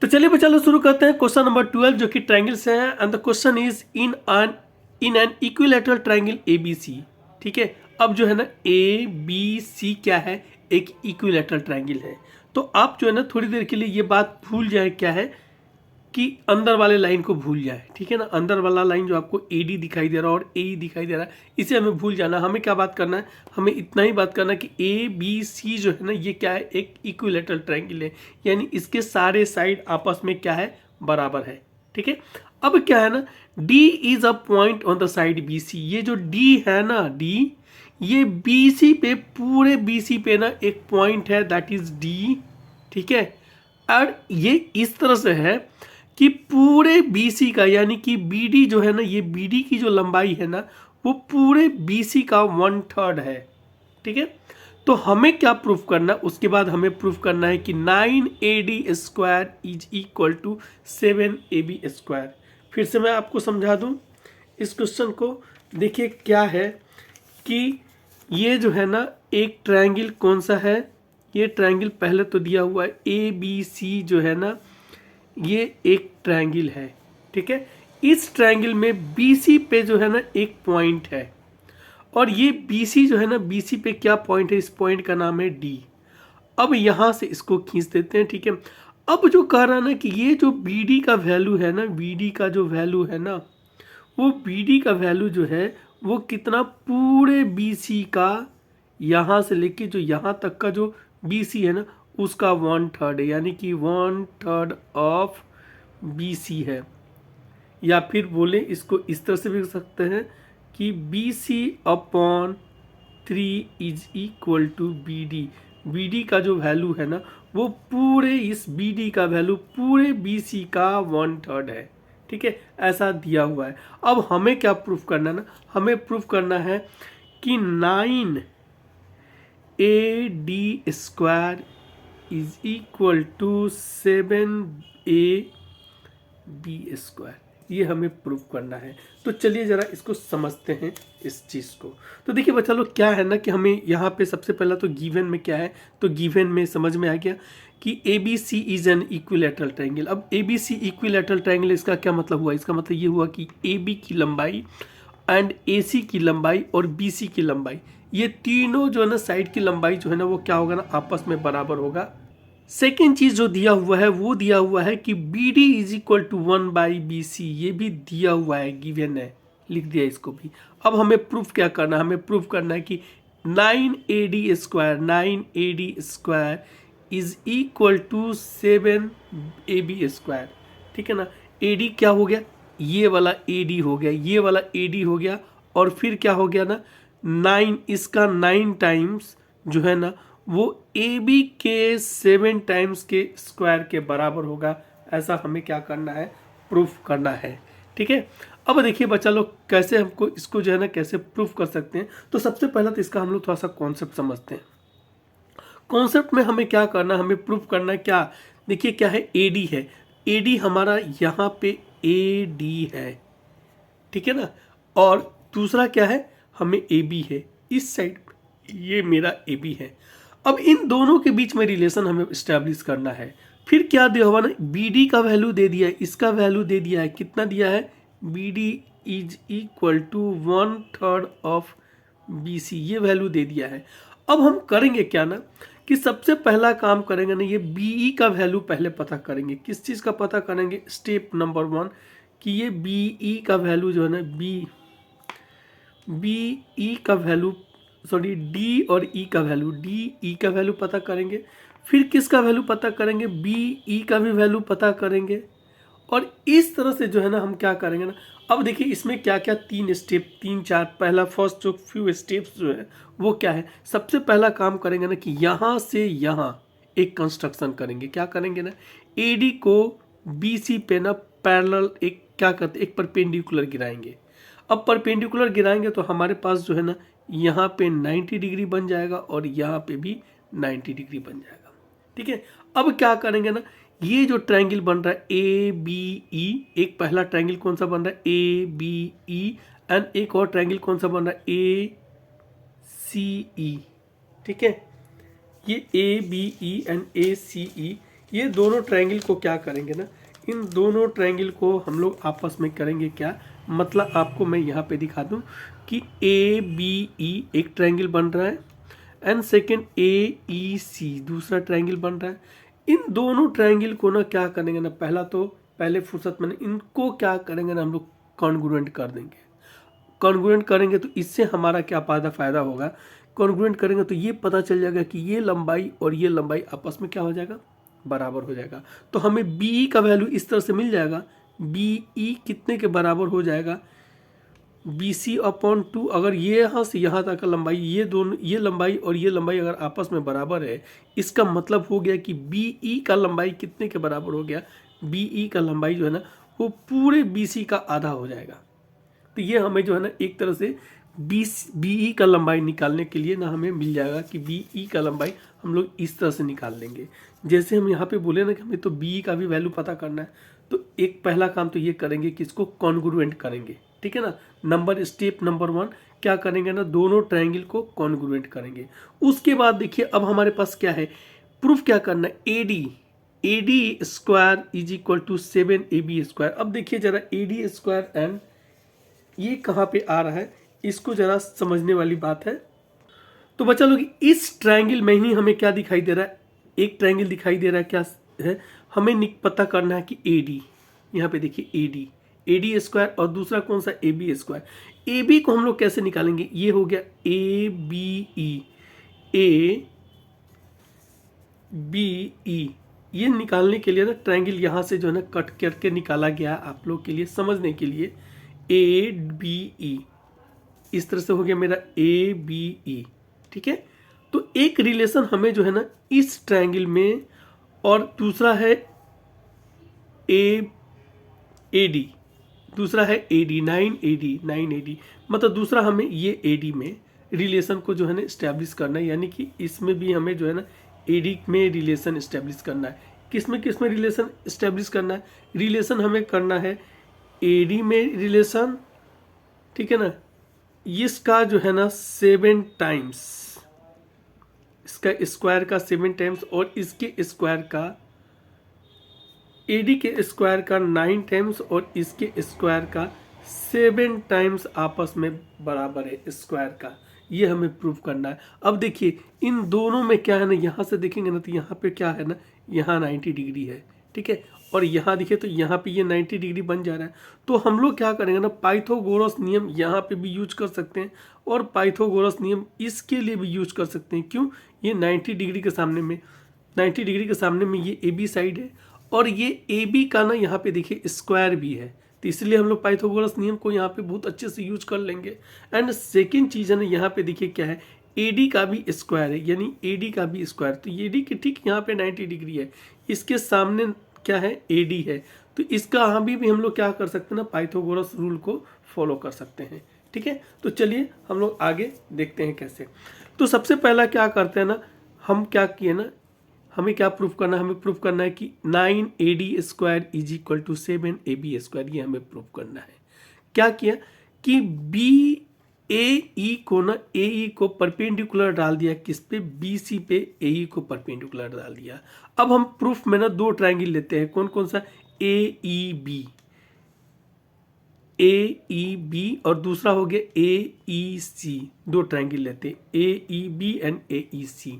तो चलिए बच्चा लोग शुरू करते हैं क्वेश्चन नंबर 12 जो कि ट्रायंगल से है and the question is in an equilateral triangle ABC। ठीक है, अब जो है ना ABC क्या है, एक इक्विलैटरल ट्रायंगल है। तो आप जो है ना थोड़ी देर के लिए ये बात भूल जाए क्या है कि अंदर वाले लाइन को भूल जाए। ठीक है ना, अंदर वाला लाइन जो आपको AD दिखाई दे रहा है और AE दिखाई दे रहा है, इसे हमें भूल जाना। हमें क्या बात करना है, हमें इतना ही बात करना है कि ABC जो है ना ये क्या है, एक इक्विलैटरल ट्रायंगल है, यानी इसके सारे साइड आपस में क्या है, बराबर है। ठीक है, अब क्या है ना, D is a point on the side BC। ये जो D है ना, D ये BC पे, पूरे BC पे ना एक पॉइंट है, दैट इज D। ठीक है, और ये इस तरह से है कि पूरे BC का, यानी कि BD जो है ना, ये BD की जो लंबाई है ना वो पूरे BC का 1/3 है। ठीक है, तो हमें क्या प्रूफ करना, उसके बाद हमें प्रूफ करना है कि 9AD² is equal to 7AB²। फिर से मैं आपको समझा दूं इस क्वेश्चन को। देखिए क्या है कि ये जो है ना एक ट्रायंगल कौन सा है, ये ट्रायंगल पहले तो दिया हुआ है ABC जो है ना, ये एक ट्रायंगल है। ठीक है, इस ट्रायंगल में BC पे जो है ना एक पॉइंट है, और ये BC जो है ना, BC पे क्या पॉइंट है, इस पॉइंट का नाम है D। अब यहां से इसको खींच देते हैं। ठीक है, अब जो कह रहा है ना कि ये जो BD का वैल्यू है ना, BD का जो वैल्यू है ना, वो BD का वैल्यू जो है वो कितना, पूरे BC का, यहाँ से लेके जो यहाँ तक का जो BC है ना उसका 1/3 है, यानी कि 1/3 ऑफ BC है। या फिर बोले इसको इस तरह से भी लिख सकते हैं कि BC/3 is equal to BD। BD का जो वैल्यू है ना वो पूरे इस BD का वैल्यू पूरे BC का 1/3 है। ठीक है, ऐसा दिया हुआ है। अब हमें क्या प्रूफ करना है ना, हमें प्रूफ करना है कि 9AD² is equal to 7AB²। ये हमें प्रूफ करना है। तो चलिए जरा इसको समझते हैं इस चीज़ को। तो देखिए बच्चा लोग क्या है ना कि हमें यहाँ पे सबसे पहला तो गिवन में क्या है, तो गिवन में समझ में आ गया कि ABC is an equilateral triangle. अब ABC इक्विलैटरल ट्रायंगल, इसका क्या मतलब हुआ, इसका मतलब ये हुआ कि AB की लंबाई एंड AC की लंबाई और BC की लंबाई, ये तीनों जो है ना साइड की लंबाई जो है ना वो क्या होगा ना, आपस में बराबर होगा। सेकेंड चीज जो दिया हुआ है वो दिया हुआ है कि BD is equal to 1/BC। ये भी दिया हुआ है, गिवन है, लिख दिया इसको भी। अब हमें प्रूफ क्या करना है, हमें प्रूफ करना है कि 9AD² is equal to 7AB²। ठीक है ना, AD क्या हो गया, ये वाला AD हो गया, ये वाला AD हो गया, और फिर क्या हो गया ना 9, इसका 9 टाइम्स जो है ना वो AB के 7 टाइम्स के स्क्वायर के बराबर होगा। ऐसा हमें क्या करना है, प्रूफ करना है। ठीक है, अब देखिए बच्चा लोग कैसे हमको इसको जो है ना कैसे प्रूफ कर सकते हैं। तो सबसे पहला तो इसका हम लोग थोड़ा सा कॉन्सेप्ट समझते हैं। कॉन्सेप्ट में हमें क्या करना है, हमें प्रूफ करना है क्या, देखिए क्या है, AD है, AD हमारा यहाँ पे AD है। ठीक है ना, और दूसरा क्या है, हमें AB है इस साइड, ये मेरा AB है। अब इन दोनों के बीच में रिलेशन हमें स्टैब्लिश करना है। फिर क्या दिया हुआ ना, BD का वैल्यू दे दिया है, इसका वैल्यू दे दिया है, कितना दिया है, BD is equal to 1/3 of BC, ये वैल्यू दे दिया है। अब हम करेंगे क्या ना कि सबसे पहला काम करेंगे ना, ये BE का वैल्यू पहले पता करेंगे। किस चीज़ का पता करेंगे, स्टेप नंबर 1, कि ये BE का वैल्यू जो है ना, BE का वैल्यू, सॉरी D और E का वैल्यू, DE का वैल्यू पता करेंगे। फिर किसका वैल्यू पता करेंगे, BE का भी वैल्यू पता करेंगे। और इस तरह से जो है ना हम क्या करेंगे ना, अब देखिए इसमें क्या क्या 3 स्टेप, 3-4, पहला फर्स्ट जो फ्यू स्टेप्स जो है वो क्या है, सबसे पहला काम करेंगे ना कि यहाँ से यहाँ एक कंस्ट्रक्शन करेंगे। क्या करेंगे ना, AD को BC पे ना पैरेलल एक क्या करते, एक परपेंडिकुलर गिराएंगे। अब परपेंडिकुलर गिराएंगे तो हमारे पास जो है ना यहाँ पे 90 डिग्री बन जाएगा और यहाँ पे भी 90 डिग्री बन जाएगा। ठीक है, अब क्या करेंगे ना, ये जो ट्रायंगल बन रहा है ABE, एक पहला ट्रायंगल कौन सा बन रहा है, ABE, एंड एक और ट्रायंगल कौन सा बन रहा है, ACE। ठीक है, ये ABE एंड ACE, ये दोनों ट्रायंगल को क्या करेंगे ना, इन दोनों ट्रायंगल को हम लोग आपस में करेंगे क्या, मतलब आपको मैं यहाँ पे दिखा दूँ कि ए बी ई एक ट्रायंगल बन रहा है एंड सेकेंड ए ई सी दूसरा ट्रायंगल बन रहा है। इन दोनों ट्रायंगल को ना क्या करेंगे ना, पहले फुर्सत में इनको क्या करेंगे ना, हम लोग कॉन्ग्रुएंट कर देंगे। कॉन्ग्रुएंट करेंगे तो इससे हमारा क्या फ़ायदा होगा, कॉन्ग्रुएंट करेंगे तो ये पता चल जाएगा कि ये लंबाई और ये लंबाई आपस में क्या हो जाएगा, बराबर हो जाएगा। तो हमें बी ई का वैल्यू इस तरह से मिल जाएगा, बी ई कितने के बराबर हो जाएगा, बी सी अपॉन 2। अगर ये यहाँ से यहाँ तक का लंबाई, ये लंबाई और ये लंबाई अगर आपस में बराबर है, इसका मतलब हो गया कि बी ई का लंबाई कितने के बराबर हो गया, बी ई का लंबाई जो है ना वो पूरे बी सी का आधा हो जाएगा। तो ये हमें जो है ना एक तरह से बी ई का लंबाई निकालने के लिए ना हमें मिल जाएगा कि बी ई का लंबाई हम लोग इस तरह से निकाल लेंगे। जैसे हम यहाँ पे बोले ना कि हमें तो बी ई का भी वैल्यू पता करना है, तो एक पहला काम तो ये करेंगे कि इसको कॉन्ग्रुएंट करेंगे, ठीक है ना। स्टेप नंबर 1 क्या करेंगे ना, दोनों ट्रायंगल को कॉन्ग्रुएंट करेंगे। उसके बाद देखिए अब हमारे पास क्या है, प्रूफ क्या करना है, A D square is equal to 7ab square. अब देखिए जरा ए डी स्क्वायर एंड ये कहाँ पे आ रहा है, इसको जरा समझने वाली बात है। तो बच्चा लोग इस ट्रायंगल में ही हमें क्या दिखाई दे रहा है, एक ट्रायंगल दिखाई दे रहा है, क्या है हमें पता करना है कि ए डी, यहाँ पे देखिए ए डी स्क्वायर और दूसरा कौन सा, A B square. A B को हम लोग कैसे निकालेंगे, ये हो गया ए बी ई, ये निकालने के लिए ना ट्रायंगल यहाँ से जो है ना कट करके निकाला गया आप लोग के लिए समझने के लिए, ए बी ई इस तरह से हो गया मेरा ए बी ई, ठीक है। तो एक रिलेशन हमें जो है ना इस ट्रायंगल में, और दूसरा है ए डी, दूसरा है ए डी 9 AD, मतलब दूसरा हमें ये ए डी में रिलेशन को जो है ना इस्टेब्लिश करना है, यानी कि इसमें भी हमें जो है ना ए डी में रिलेशन इस्टेब्लिश करना है। किस में रिलेशन इस्टेब्लिश करना है, रिलेशन हमें करना है ए डी में रिलेशन, ठीक है ना। इसका जो है ना 7 टाइम्स, इसका स्क्वायर का 7 टाइम्स और इसके स्क्वायर का, एडी के स्क्वायर का 9 टाइम्स और इसके स्क्वायर का 7 टाइम्स आपस में बराबर है स्क्वायर का, ये हमें प्रूव करना है। अब देखिए इन दोनों में क्या है ना, यहाँ से देखेंगे ना तो यहाँ पे क्या है ना, यहाँ 90 डिग्री है, ठीक है, और यहाँ देखिए तो यहाँ पे ये 90 डिग्री बन जा रहा है। तो हम लोग क्या करेंगे ना, पाइथागोरस नियम यहाँ पे भी यूज कर सकते हैं और पाइथागोरस नियम इसके लिए भी यूज कर सकते हैं। क्यों, ये 90 डिग्री के सामने में ये ए बी साइड है और ये ए बी का ना यहाँ पे देखिए स्क्वायर भी है, तो इसलिए हम लोग पाइथागोरस नियम को यहाँ पे बहुत अच्छे से यूज कर लेंगे। एंड सेकेंड चीज़ है ना, यहाँ पे देखिए क्या है, ए डी का भी स्क्वायर है, यानी ए डी का भी स्क्वायर, तो ए डी की ठीक यहाँ पे 90 डिग्री है, इसके सामने क्या है, ए डी है, तो इसका यहाँ भी हम लोग क्या कर सकते हैं ना, पाइथागोरस रूल को फॉलो कर सकते हैं, ठीक है। तो चलिए हम लोग आगे देखते हैं कैसे। तो सबसे पहला क्या करते हैं ना, हम क्या किए ना, हमें क्या प्रूफ करना है, हमें प्रूफ करना है कि 9 AD square is equal to 7 AB square, ये हमें प्रूफ करना है। क्या किया कि बी ए ई को ना, ए ई को परपेंडिकुलर डाल दिया, किस पे, बी सी पे ए ई को परपेंडिकुलर डाल दिया। अब हम प्रूफ में ना दो ट्रायंगल लेते हैं, कौन कौन सा, ए ई बी और दूसरा हो गया ए ई सी, दो ट्रायंगल लेते हैं, ए E B and A E सी।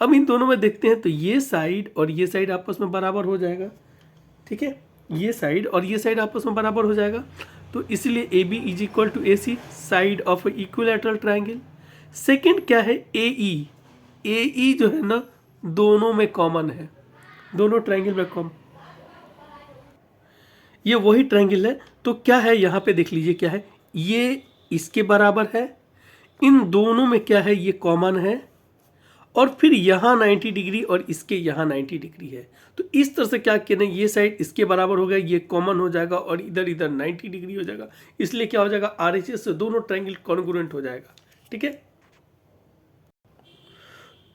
अब इन दोनों में देखते हैं तो ये साइड और ये साइड आपस में बराबर हो जाएगा, ठीक है, ये साइड और ये साइड आपस में बराबर हो जाएगा, तो इसलिए A B is equal to A C, side of equilateral triangle. Second क्या है, ए ई जो है ना दोनों में कॉमन है, दोनों ट्रायंगल में कॉमन, ये वही ट्रायंगल है। तो क्या है यहाँ पे देख लीजिए क्या है, ये इसके बराबर है, इन दोनों में क्या है, ये कॉमन है, और फिर यहाँ 90 डिग्री और इसके यहाँ 90 डिग्री है। तो इस तरह से क्या किया ना, ये साइड इसके बराबर हो गया, ये कॉमन हो जाएगा और इधर 90 डिग्री हो जाएगा, इसलिए क्या हो जाएगा, आरएचएस से दोनों ट्रायंगल कॉन्ग्रुएंट हो जाएगा, ठीक है।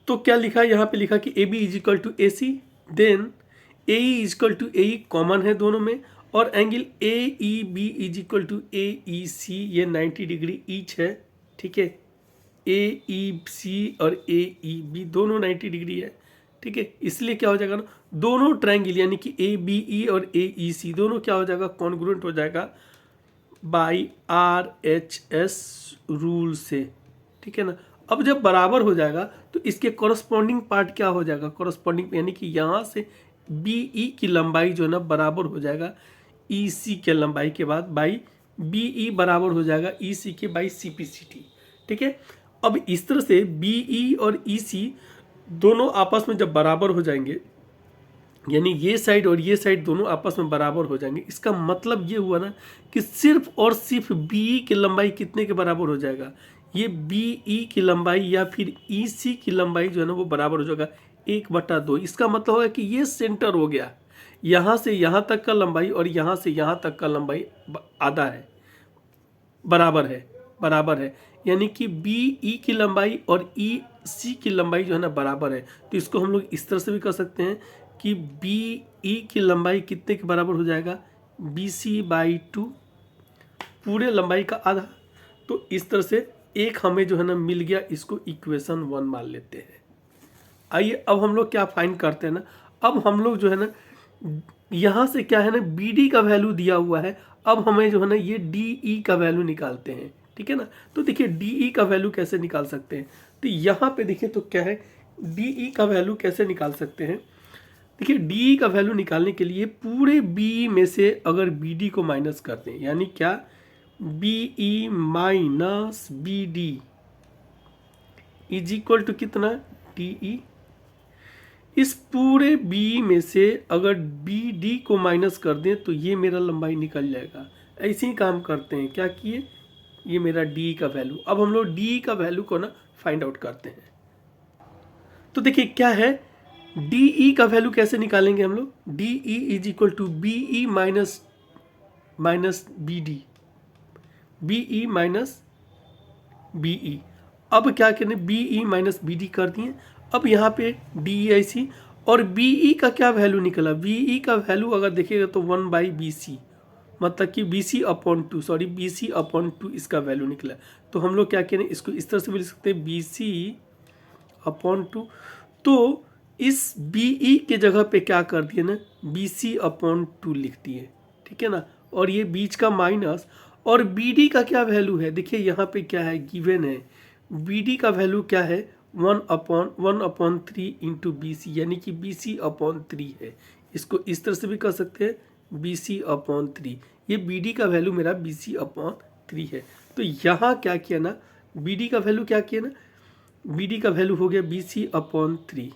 तो क्या लिखा, यहाँ पे लिखा कि A B is equal to A C, then A E is equal to A E, common है दोनों में, और angle A E B is equal to A E C, ये 90 डिग्री ईच है, ठीक है। ए ई सी और ए ई बी दोनों 90 डिग्री है, ठीक है, इसलिए क्या हो जाएगा ना, दोनों ट्रायंगल यानी कि ए बी ई और ए ई सी दोनों क्या हो जाएगा, कॉन्ग्रुएंट हो जाएगा by R H S rule से, ठीक है ना। अब जब बराबर हो जाएगा तो इसके कॉरस्पॉन्डिंग पार्ट क्या हो जाएगा, कॉरस्पॉन्डिंग यानी कि यहाँ से बी ई की लंबाई जो है ना बराबर हो जाएगा ई सी के लंबाई के बाद बाई बी ई बराबर हो जाएगा ई सी के by C P C T, ठीक है। अब इस तरह से बी ई और ई सी दोनों आपस में जब बराबर हो जाएंगे, यानी ये साइड और ये साइड दोनों आपस में बराबर हो जाएंगे, इसका मतलब ये हुआ ना कि सिर्फ और सिर्फ बी ई की लंबाई कितने के बराबर हो जाएगा, ये बी ई की लंबाई या फिर ई सी की लंबाई जो है ना वो बराबर हो जाएगा 1/2। इसका मतलब होगा कि ये सेंटर हो गया, यहाँ से यहाँ तक का लंबाई और यहाँ से यहाँ तक का लंबाई आधा है, बराबर है, यानी कि बी ई की लंबाई और ई सी की लंबाई जो है ना बराबर है। तो इसको हम लोग इस तरह से भी कर सकते हैं कि बी ई की लंबाई कितने के बराबर हो जाएगा, बी सी बाई 2, पूरे लंबाई का आधा। तो इस तरह से एक हमें जो है ना मिल गया, इसको इक्वेशन 1 मान लेते हैं। आइए अब हम लोग क्या फाइंड करते हैं ना, अब हम लोग जो है ना यहाँ से क्या है ना बी डी का वैल्यू दिया हुआ है, अब हमें जो है ना ये डी ई का वैल्यू निकालते हैं, ठीक है ना। तो देखिए डी ई का वैल्यू कैसे निकाल सकते हैं, तो यहाँ पे देखिए तो क्या है, डी ई का वैल्यू कैसे निकाल सकते हैं। देखिए डी ई का वैल्यू निकालने के लिए पूरे बी में से अगर बी डी को माइनस करते हैं, यानी क्या, B E minus B D is equal to कितना, डी ई। इस पूरे बी में से अगर बी डी को माइनस कर दें तो ये मेरा लंबाई निकल जाएगा। ऐसे ही काम करते हैं, क्या किए, ये मेरा डी का वैल्यू। अब हम लोग डी का वैल्यू को ना फाइंड आउट करते हैं। तो देखिए क्या है, डी ई का वैल्यू कैसे निकालेंगे हम लोग, D E is equal to B E minus B D, B E minus B E. अब क्या करें, B E minus B D कर दिए। अब यहाँ पे डी ई आई सी और बी ई का क्या वैल्यू निकला, बी ई का वैल्यू अगर देखिएगा तो 1 बाई बी सी, मतलब कि B C upon 2, sorry B C upon 2 इसका वैल्यू निकला। तो हम लोग क्या करें, इसको इस तरह से भी लिख सकते हैं, बी सी अपॉन 2। तो इस बी ई के जगह पे क्या कर दिए ना, बी सी अपॉन 2 लिख दिए, ठीक है ना। और ये बीच का माइनस, और बी डी का क्या वैल्यू है, देखिए यहाँ पे क्या है, गिवन है, बी डी का वैल्यू क्या है, 1/3 इंटू बी सी, यानी कि बी सी अपॉन 3 है। इसको इस तरह से भी कर सकते हैं, बी सी अपॉन 3, ये बी डी का वैल्यू मेरा बी सी अपॉन 3 है। तो यहाँ क्या किया ना, बी डी का वैल्यू क्या किया ना, बी डी का वैल्यू हो गया बी सी अपॉन 3,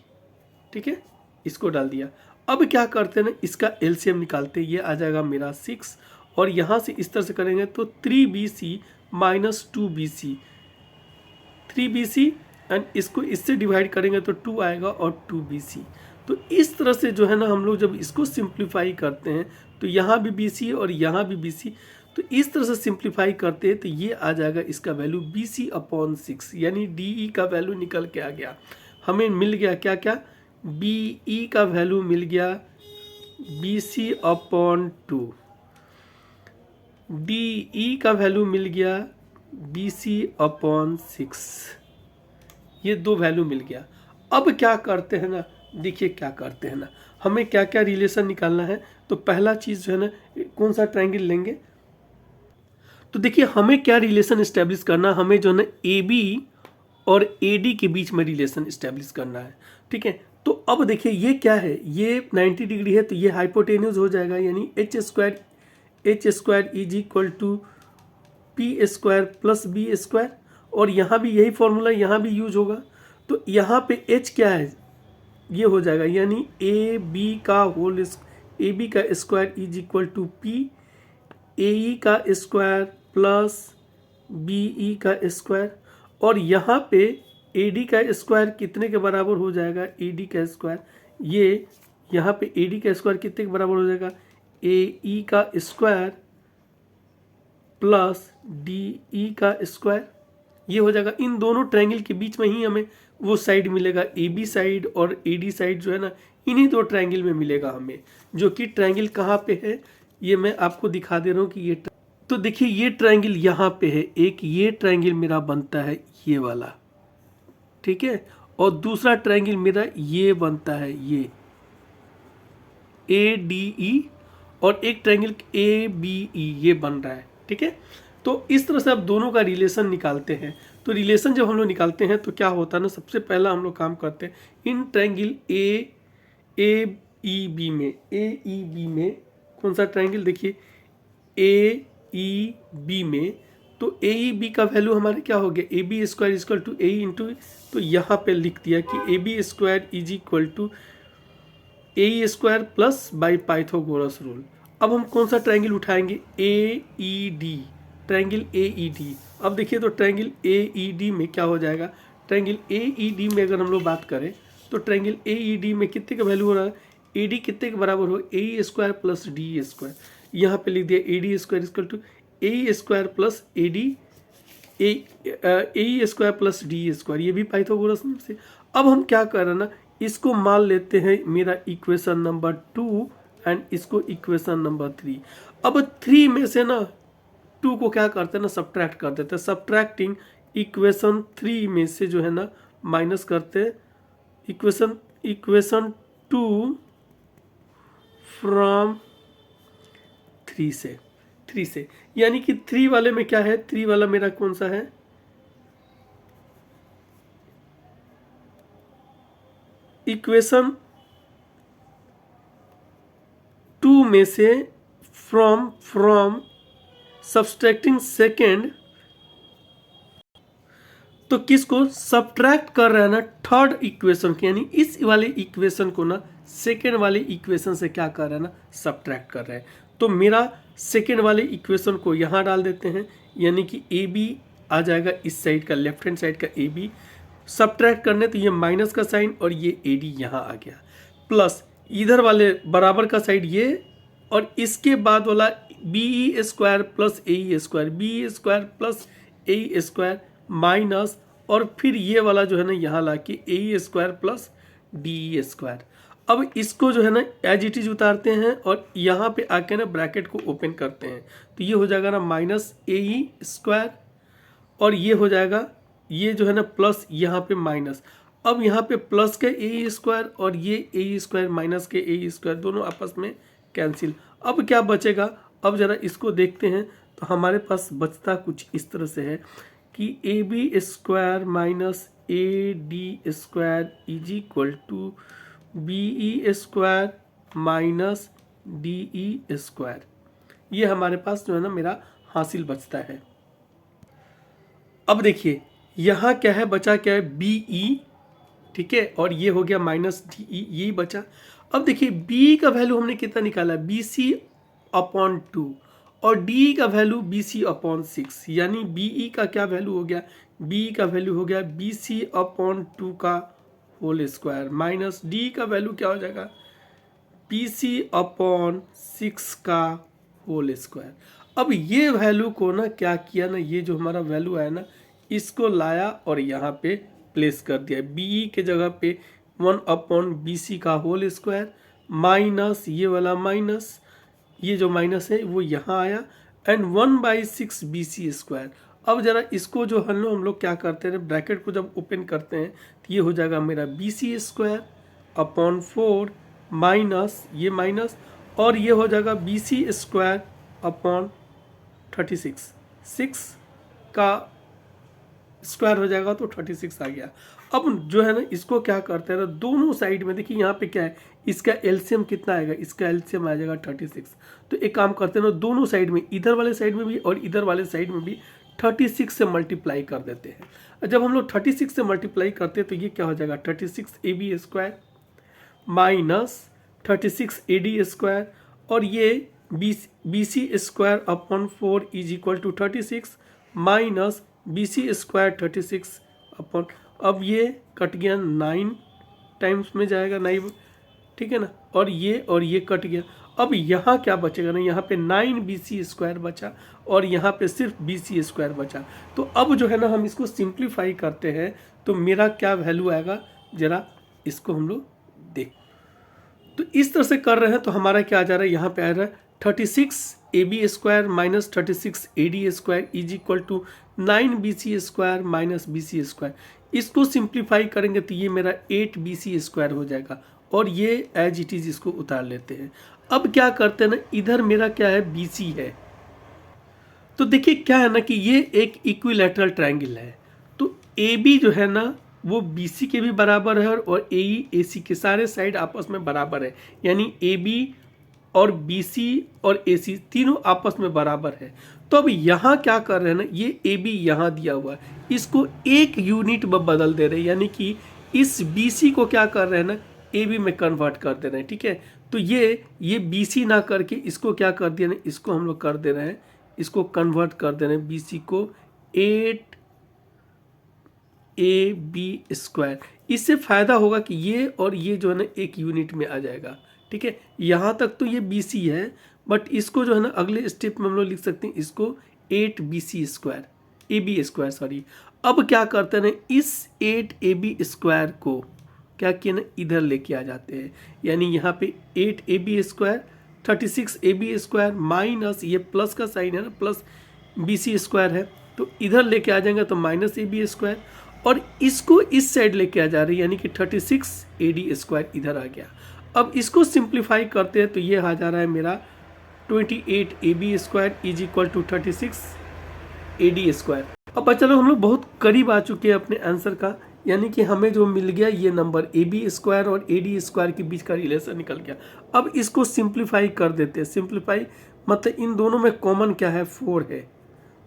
ठीक है, इसको डाल दिया। अब क्या करते हैं ना, इसका एलसीएम निकालते हैं, ये आ जाएगा मेरा 6, और यहाँ से इस तरह से करेंगे तो 3BC minus 2BC, 3BC and इसको इससे डिवाइड करेंगे तो 2 आएगा और 2BC। तो इस तरह से जो है ना हम लोग जब इसको सिंप्लीफाई करते हैं तो यहाँ भी BC और यहाँ भी BC, तो इस तरह से सिंप्लीफाई करते हैं तो ये आ जाएगा इसका वैल्यू BC अपॉन 6, यानी DE का वैल्यू निकल के आ गया। हमें मिल गया क्या क्या, BE का वैल्यू मिल गया BC अपॉन 2, DE का वैल्यू मिल गया BC अपॉन 6, ये दो वैल्यू मिल गया। अब क्या करते हैं ना, देखिए क्या करते हैं ना, हमें क्या क्या रिलेशन निकालना है। तो पहला चीज़ जो है ना, कौन सा ट्रायंगल लेंगे, तो देखिए हमें क्या रिलेशन इस्टेब्लिश करना है, हमें जो है ना AB और AD के बीच में रिलेशन इस्टेब्लिश करना है, ठीक है। तो अब देखिए ये क्या है, ये 90 डिग्री है तो ये हाइपोटेन्यूज हो जाएगा, यानी h square is equal to P square plus B square, और यहाँ भी यही फॉर्मूला यहाँ भी यूज होगा। तो यहाँ पे h क्या है, ये हो जाएगा, यानी AB का होल AB का square is equal to P AE का स्क्वायर प्लस BE का स्क्वायर, और यहाँ पे AD का स्क्वायर कितने के बराबर हो जाएगा, AD का स्क्वायर, ये यहाँ पे AD का स्क्वायर कितने के बराबर हो जाएगा, AE का स्क्वायर प्लस DE का स्क्वायर, ये हो जाएगा। इन दोनों ट्रायंगल के बीच में ही हमें वो साइड मिलेगा, AB साइड और AD साइड जो है ना, इन्हीं दो ट्रायंगल में मिलेगा हमें, जो कि ट्रायंगल कहाँ पे है ये मैं आपको दिखा दे रहा हूँ कि ये, तो देखिए ये ट्रायंगल यहाँ पे है, एक ये ट्रायंगल मेरा बनता है ये वाला, ठीक है, और दूसरा ट्रायंगल मेरा ये बनता है, ये ADE, और एक ट्रायंगल ABE ये बन रहा है, ठीक है। तो इस तरह से आप दोनों का रिलेशन निकालते हैं। तो रिलेशन जब हम लोग निकालते हैं तो क्या होता है ना, सबसे पहला हम लोग काम करते हैं इन ट्रायंगल AEB में कौन सा ट्रायंगल, देखिए AEB में, तो AEB का वैल्यू हमारे क्या हो गया, AB square equal to AE into, तो यहाँ पे लिख दिया कि AB square is equal to AE square plus by Pythagoras rule. अब हम कौन सा ट्रायंगल उठाएंगे, AED, ट्रायंगल AED। अब देखिए तो ट्रायंगल AED में क्या हो जाएगा, ट्रायंगल AED में अगर हम लोग बात करें तो ट्रायंगल AED में कितने का वैल्यू हो रहा है, AD कितने के बराबर हो, AE square plus DE square. यहाँ पे लिख दिया AD square equal to AE square plus AE square plus DE square, ये भी पाइथागोरस से। अब हम क्या कर रहे हैं ना, इसको मान लेते हैं मेरा इक्वेशन नंबर 2 एंड इसको इक्वेशन नंबर 3। अब 3 में से ना 2 को क्या करते हैं ना, सब्ट्रैक्ट कर देते हैं। सब्ट्रैक्टिंग इक्वेशन 3 में से जो है ना माइनस करते हैं इक्वेशन 2 फ्रॉम 3 से, यानी कि 3 वाले में क्या है, 3 वाला मेरा कौन सा है, इक्वेशन 2 में से फ्रॉम सब्सट्रैक्टिंग सेकेंड, तो किसको सब्ट्रैक्ट कर रहा है ना, थर्ड इक्वेशन के, यानी इस वाले इक्वेशन को ना सेकेंड वाले इक्वेशन से क्या कर रहा है ना, सब्ट्रैक्ट कर रहा है। तो मेरा सेकेंड वाले इक्वेशन को यहाँ डाल देते हैं, यानी कि AB आ जाएगा इस साइड का, लेफ्ट हैंड साइड का AB, सब्ट्रैक्ट करने तो ये माइनस का साइन और ये AD यहाँ आ गया, प्लस इधर वाले बराबर का साइड ये, और इसके बाद वाला BE square plus AE square, BE square plus AE square minus, और फिर ये वाला जो है ना यहाँ ला के AE square plus DE square. अब इसको जो है ना एज इट इज उतारते हैं और यहाँ पे आके ना ब्रैकेट को ओपन करते हैं, तो ये हो जाएगा ना माइनस AE स्क्वायर, और ये हो जाएगा ये जो है ना प्लस यहाँ पे माइनस। अब यहाँ पे प्लस के AE स्क्वायर और ये AE स्क्वायर माइनस के AE स्क्वायर दोनों आपस में कैंसिल। अब क्या बचेगा, अब जरा इसको देखते हैं, तो हमारे पास बचता कुछ इस तरह से है कि AB square minus AD square is equal to BE square minus DE square. ये हमारे पास जो है ना मेरा हासिल बचता है। अब देखिए यहाँ क्या है, बचा क्या है, BE, ठीक है, और ये हो गया माइनस DE, यही बचा। अब देखिए BE का वैल्यू हमने कितना निकाला, BC अपॉन 2, और DE का वैल्यू BC अपॉन 6, यानी BE का क्या वैल्यू हो गया, BE का वैल्यू हो गया BC अपॉन 2 का होल स्क्वायर, माइनस DE का वैल्यू क्या हो जाएगा, BC अपॉन 6 का होल स्क्वायर। अब ये वैल्यू को ना क्या किया ना, ये जो हमारा वैल्यू है ना, इसको लाया और यहाँ पे प्लेस कर दिया, BE के जगह पे 1 अपॉन BC का होल स्क्वायर माइनस ये वाला माइनस, ये जो माइनस है वो यहाँ आया, एंड 1/6 BC स्क्वायर। अब जरा इसको जो हम लोग क्या करते हैं, ब्रैकेट को जब ओपन करते हैं तो ये हो जाएगा मेरा BC स्क्वायर अपॉन 4 माइनस ये माइनस, और ये हो जाएगा BC स्क्वायर अपॉन 36, 6 का स्क्वायर हो जाएगा तो 36 आ गया। अब जो है ना इसको क्या करते हैं ना, दोनों साइड में देखिए यहाँ पे क्या है, इसका एलसीएम कितना आएगा, इसका एलसीएम आ जाएगा 36। तो एक काम करते हैं ना, दोनों साइड में, इधर वाले साइड में भी और इधर वाले साइड में भी 36 से मल्टीप्लाई कर देते हैं। जब हम लोग 36 से मल्टीप्लाई करते हैं तो ये क्या हो जाएगा, 36 AB square minus 36 AD square, और ये BC square upon 4 is equal to 36 minus BC square 36 upon, अब ये कट गया 9 टाइम्स में जाएगा 9, ठीक है ना, और ये कट गया। अब यहाँ क्या बचेगा ना, यहाँ पे 9 BC स्क्वायर बचा और यहाँ पे सिर्फ BC स्क्वायर बचा। तो अब जो है ना हम इसको सिंप्लीफाई करते हैं तो मेरा क्या वैल्यू आएगा, जरा इसको हम लोग देख, तो इस तरह से कर रहे हैं तो हमारा क्या आ जा रहा है, यहाँ पे आ रहा है 36 AB square minus 36 AD square is equal to 9 BC square minus BC square. इसको सिंप्लीफाई करेंगे तो ये मेरा 8bc² हो जाएगा और ये एज इट इज़ इसको उतार लेते हैं। अब क्या करते हैं ना, इधर मेरा क्या है, BC है। तो देखिए क्या है ना कि ये एक इक्विलैटरल ट्रायंगल है, तो AB जो है ना वो BC के भी बराबर है और AE AC के सारे साइड आपस में बराबर है, यानी AB और BC और AC तीनों आपस में बराबर है। तो अब यहाँ क्या कर रहे हैं ना, ये AB यहाँ दिया हुआ है, इसको एक यूनिट में बदल दे रहे हैं, यानी कि इस BC को क्या कर रहे हैं ना, AB में कन्वर्ट कर दे रहे हैं। ठीक है, तो ये BC ना करके इसको क्या कर दिया ना, इसको हम लोग कर दे रहे हैं, इसको कन्वर्ट कर दे रहे हैं BC को 8AB²। इससे फ़ायदा होगा कि ये और ये जो है ना एक यूनिट में आ जाएगा। ठीक है, यहाँ तक तो ये BC है, बट इसको जो है ना अगले स्टेप में हम लोग लिख सकते हैं इसको 8BC² AB² सॉरी। अब क्या करते हैं ना, इस 8AB² को क्या किया ना, इधर लेके आ जाते हैं, यानी यहाँ पे 8AB² 36AB² माइनस ये प्लस का साइन है ना, प्लस BC² है, तो इधर लेके आ जाएंगे तो -AB² और इसको इस साइड लेके आ जा रही है, यानी कि 36AD² इधर आ गया। अब इसको सिंप्लीफाई करते हैं तो ये आ जा रहा है मेरा 28AB² is equal to 36AD²। अब बच्चा लोग हम लोग बहुत करीब आ चुके हैं अपने आंसर का, यानी कि हमें जो मिल गया ये नंबर AB² और AD² के बीच का रिलेशन निकल गया। अब इसको सिंप्लीफाई कर देते हैं। सिंप्लीफाई मतलब इन दोनों में कॉमन क्या है, 4 है,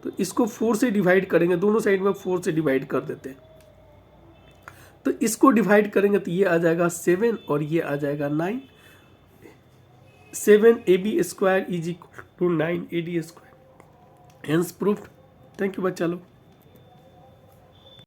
तो इसको 4 से डिवाइड करेंगे, दोनों साइड में 4 से डिवाइड कर देते हैं। तो इसको डिवाइड करेंगे तो ये आ जाएगा 7 और ये आ जाएगा 9। 7AB² is equal to 9AD²। Hence proved. Thank you बच्चा लोग।